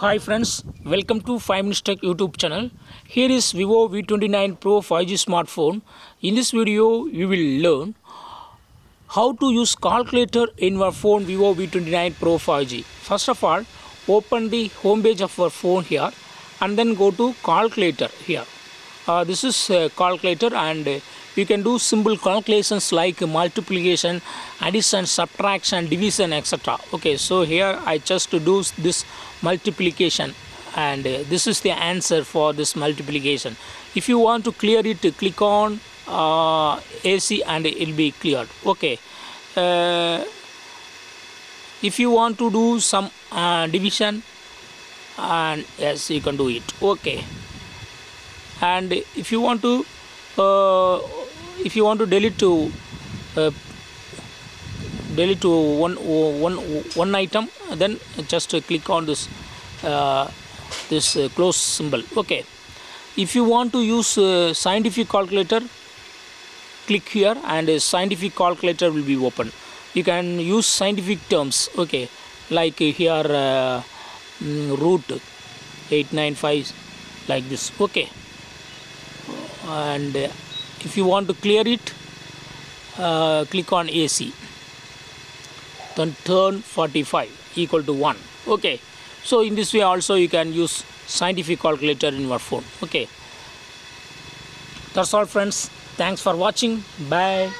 Hi friends, welcome to 5 Minutes Tech YouTube channel. Here is Vivo V29 Pro 5G smartphone. In this video, you will learn how to use calculator in your phone Vivo V29 Pro 5G. First of all, open the home page of your phone here and then go to calculator here. This is calculator and you can do simple calculations like multiplication, addition, subtraction, division, etc. Okay, so here I just do this multiplication and this is the answer for this multiplication. If you want to clear it, click on AC and it will be cleared. Okay, if you want to do some division, and yes, you can do it. Okay, and if you want to delete to one item, then just click on this close symbol. Okay, if you want to use scientific calculator, click here and a scientific calculator will be open. You can use scientific terms, okay, like here root 895 like this. Okay, and if you want to clear it, click on AC, then turn 45 equal to 1. Okay, so in this way also you can use scientific calculator in your phone. Okay, that's all friends, thanks for watching, bye.